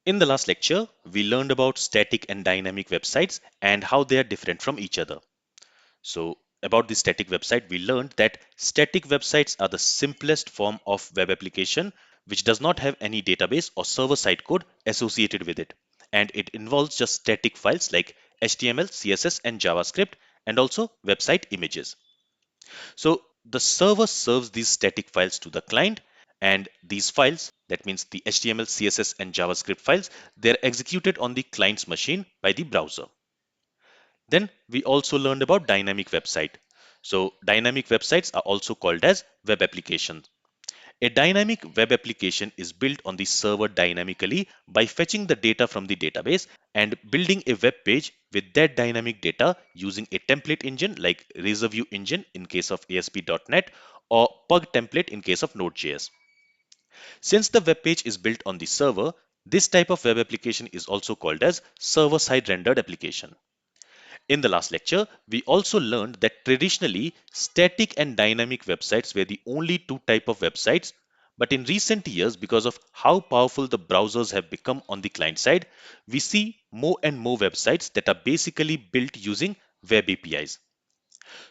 In the last lecture, we learned about static and dynamic websites and how they are different from each other. So, about the static website, we learned that static websites are the simplest form of web application which does not have any database or server-side code associated with it. And it involves just static files like HTML, CSS, and JavaScript, and also website images. So the server serves these static files to the client, and these files, that means the HTML, CSS, and JavaScript files, they're executed on the client's machine by the browser. Then we also learned about dynamic website. So dynamic websites are also called as web applications. A dynamic web application is built on the server dynamically by fetching the data from the database and building a web page with that dynamic data using a template engine like RazorView engine in case of ASP.NET or Pug template in case of Node.js. Since the web page is built on the server, this type of web application is also called as server-side rendered application. In the last lecture, we also learned that traditionally static and dynamic websites were the only two type of websites, but in recent years, because of how powerful the browsers have become on the client side, we see more and more websites that are basically built using web APIs.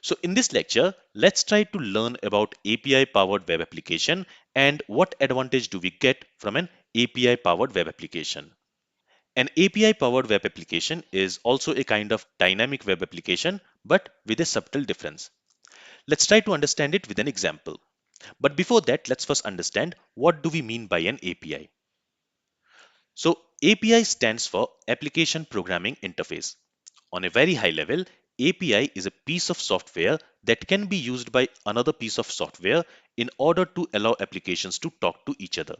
So in this lecture, let's try to learn about API powered web application and what advantage do we get from an API powered web application. An API powered web application is also a kind of dynamic web application, but with a subtle difference. Let's try to understand it with an example. But before that, let's first understand what do we mean by an API. So API stands for Application Programming Interface. On a very high level, API is a piece of software that can be used by another piece of software in order to allow applications to talk to each other.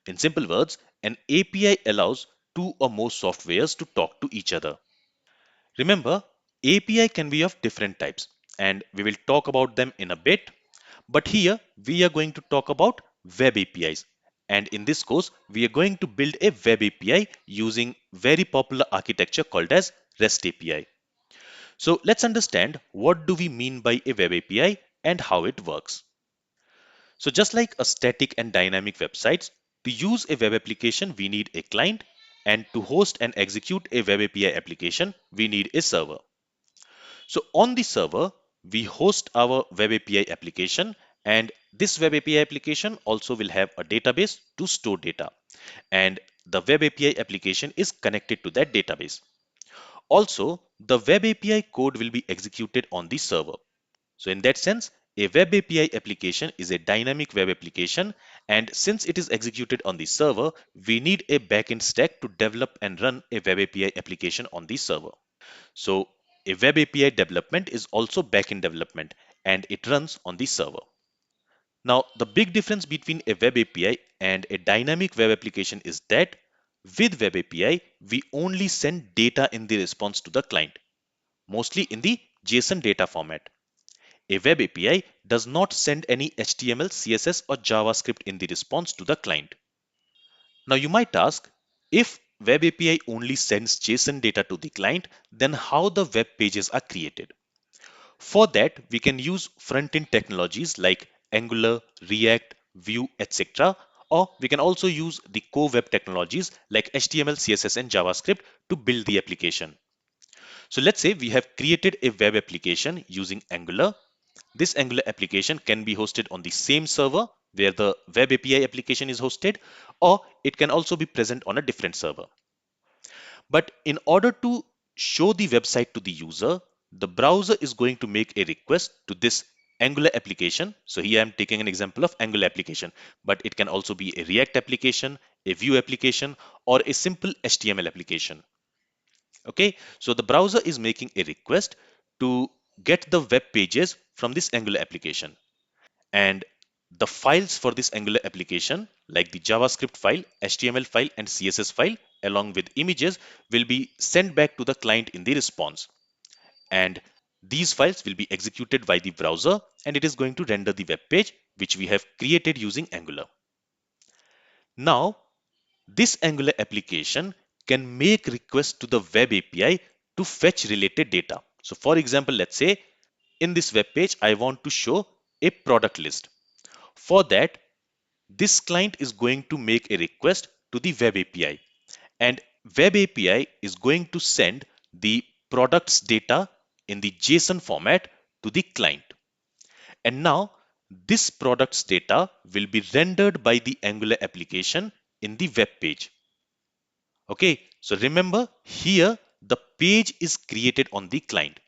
In simple words, an API allows two or more softwares to talk to each other. Remember, API can be of different types and we will talk about them in a bit. But here we are going to talk about web APIs. And in this course, we are going to build a web API using very popular architecture called as REST API. So let's understand what do we mean by a web API and how it works. So just like a static and dynamic websites, to use a web application, we need a client, and to host and execute a web API application, we need a server. So on the server, we host our web API application, and this web API application also will have a database to store data. And the web API application is connected to that database. Also, the web API code will be executed on the server. So in that sense, a web API application is a dynamic web application, and since it is executed on the server, we need a backend stack to develop and run a web API application on the server. So a web API development is also backend development and it runs on the server. Now, the big difference between a web API and a dynamic web application is that with web API, we only send data in the response to the client, mostly in the JSON data format. A web API does not send any HTML, CSS, or JavaScript in the response to the client. Now you might ask, if web API only sends JSON data to the client, then how the web pages are created? For that, we can use front-end technologies like Angular, React, Vue, etc. Or we can also use the core web technologies like HTML, CSS, and JavaScript to build the application. So let's say we have created a web application using Angular. This Angular application can be hosted on the same server where the web API application is hosted, or it can also be present on a different server. But in order to show the website to the user, the browser is going to make a request to this Angular application. So here I'm taking an example of Angular application, but it can also be a React application, a Vue application, or a simple HTML application. Okay, so the browser is making a request to get the web pages from this Angular application. And the files for this Angular application, like the JavaScript file, HTML file, and CSS file, along with images, will be sent back to the client in the response. And these files will be executed by the browser, and it is going to render the web page which we have created using Angular. Now, this Angular application can make requests to the web API to fetch related data. So for example, let's say in this web page, I want to show a product list. For that, this client is going to make a request to the web API. And Web API is going to send the products data in the JSON format to the client. And now this products data will be rendered by the Angular application in the web page. Okay, so remember here the page is created on the client.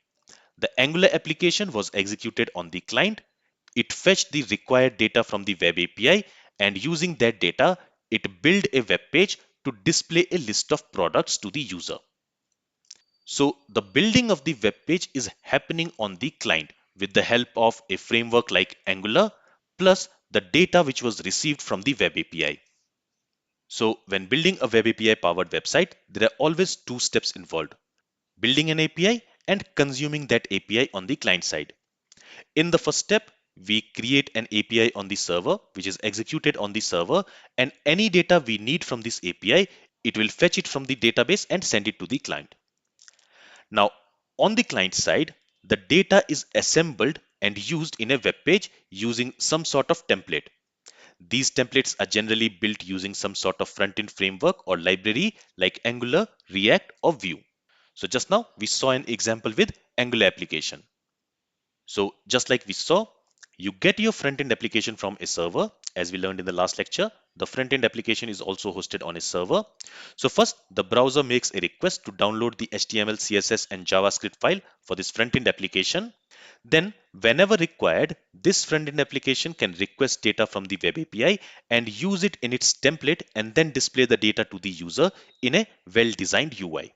The Angular application was executed on the client. It fetched the required data from the web API, and using that data, it built a web page to display a list of products to the user. So the building of the web page is happening on the client with the help of a framework like Angular plus the data which was received from the web API. So when building a web API powered website, there are always two steps involved: building an API and consuming that API on the client side. In the first step, we create an API on the server, which is executed on the server, and any data we need from this API, it will fetch it from the database and send it to the client. Now, on the client side, the data is assembled and used in a web page using some sort of template. These templates are generally built using some sort of front-end framework or library like Angular, React, or Vue. So just now we saw an example with Angular application. So just like we saw, you get your front-end application from a server. As we learned in the last lecture, the front-end application is also hosted on a server. So first, the browser makes a request to download the HTML, CSS, and JavaScript file for this front-end application. Then, whenever required, this front-end application can request data from the web API and use it in its template and then display the data to the user in a well-designed UI.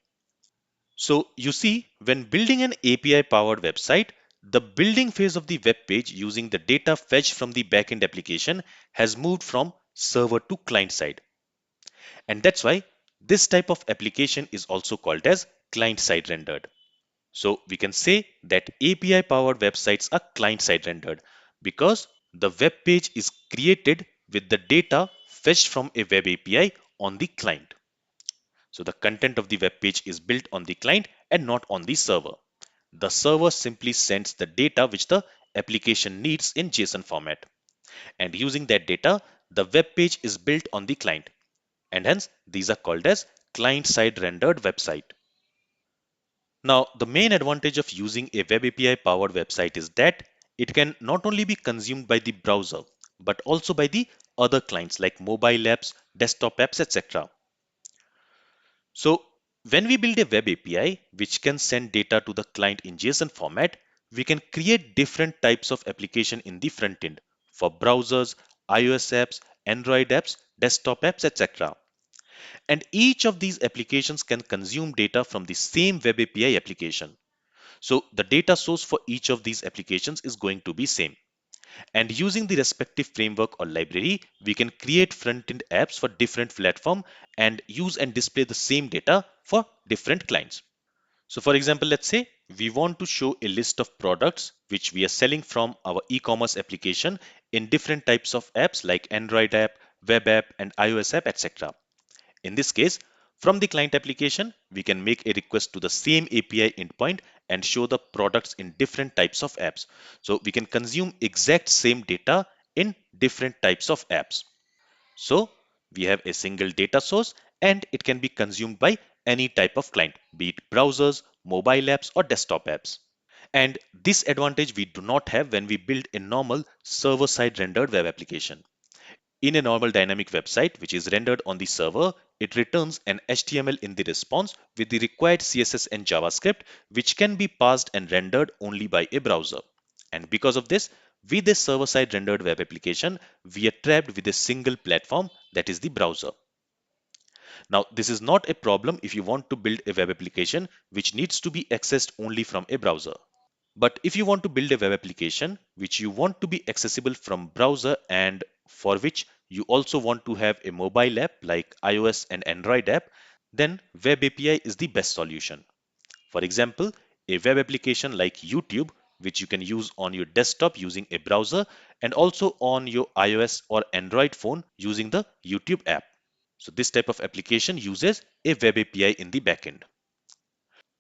So you see, when building an API-powered website, the building phase of the web page using the data fetched from the backend application has moved from server to client side. And that's why this type of application is also called as client-side rendered. So we can say that API-powered websites are client-side rendered because the web page is created with the data fetched from a web API on the client. So the content of the web page is built on the client and not on the server. The server simply sends the data which the application needs in JSON format. And using that data, the web page is built on the client. And hence, these are called as client-side rendered website. Now, the main advantage of using a web API powered website is that it can not only be consumed by the browser, but also by the other clients like mobile apps, desktop apps, etc. So when we build a web API which can send data to the client in JSON format, we can create different types of application in the front end for browsers, iOS apps, Android apps, desktop apps, etc. And each of these applications can consume data from the same web API application. So the data source for each of these applications is going to be same. And using the respective framework or library, we can create front-end apps for different platform and use and display the same data for different clients. So for example, let's say we want to show a list of products which we are selling from our e-commerce application in different types of apps like Android app, web app, and iOS app, etc. In this case, from the client application, we can make a request to the same API endpoint and show the products in different types of apps. So we can consume exact same data in different types of apps. So we have a single data source and it can be consumed by any type of client, be it browsers, mobile apps, or desktop apps. And this advantage we do not have when we build a normal server-side rendered web application. In a normal dynamic website, which is rendered on the server, it returns an HTML in the response with the required CSS and JavaScript, which can be parsed and rendered only by a browser. And because of this, with a server-side rendered web application, we are trapped with a single platform, that is the browser. Now, this is not a problem if you want to build a web application which needs to be accessed only from a browser. But if you want to build a web application which you want to be accessible from browser and for which you also want to have a mobile app like iOS and Android app, then Web API is the best solution. For example, a web application like YouTube, which you can use on your desktop using a browser and also on your iOS or Android phone using the YouTube app. So this type of application uses a web API in the backend.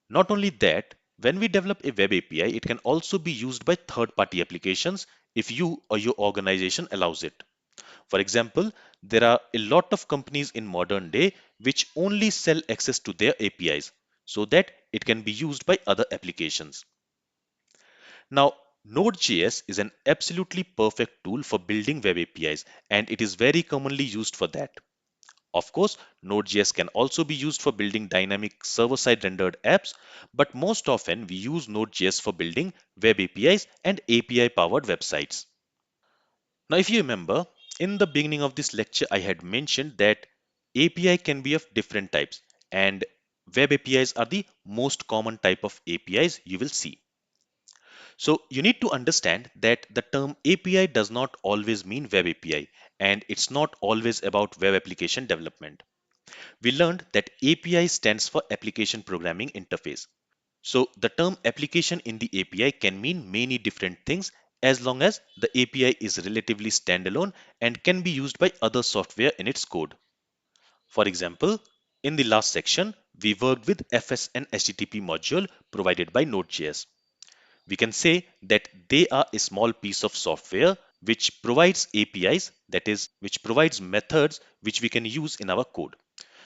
Not only that, when we develop a web API, it can also be used by third-party applications if you or your organization allows it. For example, there are a lot of companies in modern day which only sell access to their APIs so that it can be used by other applications. Now, Node.js is an absolutely perfect tool for building web APIs, and it is very commonly used for that. Of course, Node.js can also be used for building dynamic server-side rendered apps, but most often we use Node.js for building web APIs and API-powered websites. Now, if you remember, in the beginning of this lecture, I had mentioned that API can be of different types, and web APIs are the most common type of APIs you will see. So you need to understand that the term API does not always mean web API, and it's not always about web application development. We learned that API stands for Application Programming Interface. So the term application in the API can mean many different things as long as the API is relatively standalone and can be used by other software in its code. For example, in the last section, we worked with FS and HTTP module provided by Node.js. We can say that they are a small piece of software which provides APIs, that is, which provides methods which we can use in our code.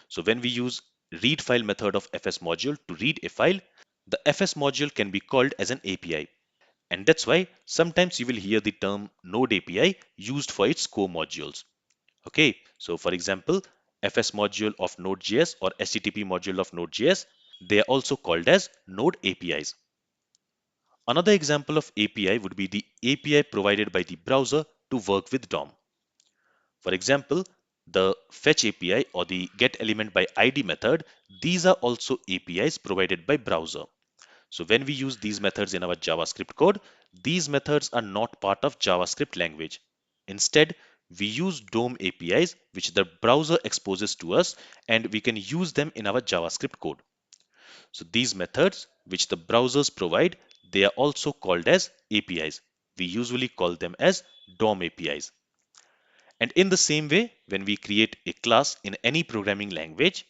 So when we use read file method of fs module to read a file, the fs module can be called as an API. And that's why sometimes you will hear the term Node API used for its core modules. Okay, so for example, fs module of Node.js or HTTP module of Node.js, they are also called as Node APIs. Another example of API would be the API provided by the browser to work with DOM. For example, the fetch API or the get element by ID method, these are also APIs provided by browser. So when we use these methods in our JavaScript code, these methods are not part of JavaScript language. Instead, we use DOM APIs which the browser exposes to us, and we can use them in our JavaScript code. So these methods which the browsers provide, they are also called as APIs. We usually call them as DOM APIs. And in the same way, when we create a class in any programming language,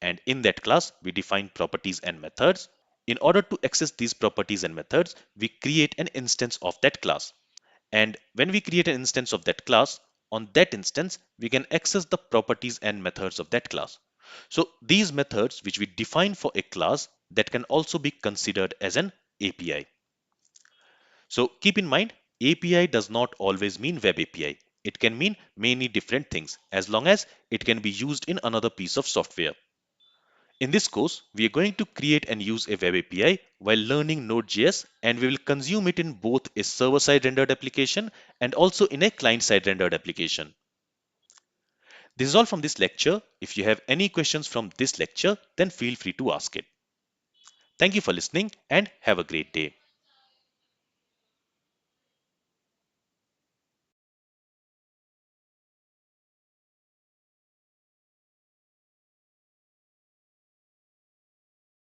and in that class we define properties and methods, in order to access these properties and methods, we create an instance of that class. And when we create an instance of that class, on that instance, we can access the properties and methods of that class. So these methods which we define for a class, that can also be considered as an API. So keep in mind, API does not always mean web API. It can mean many different things as long as it can be used in another piece of software. In this course, we are going to create and use a web API while learning Node.js, and we will consume it in both a server-side rendered application and also in a client-side rendered application. This is all from this lecture. If you have any questions from this lecture, then feel free to ask it. Thank you for listening and have a great day.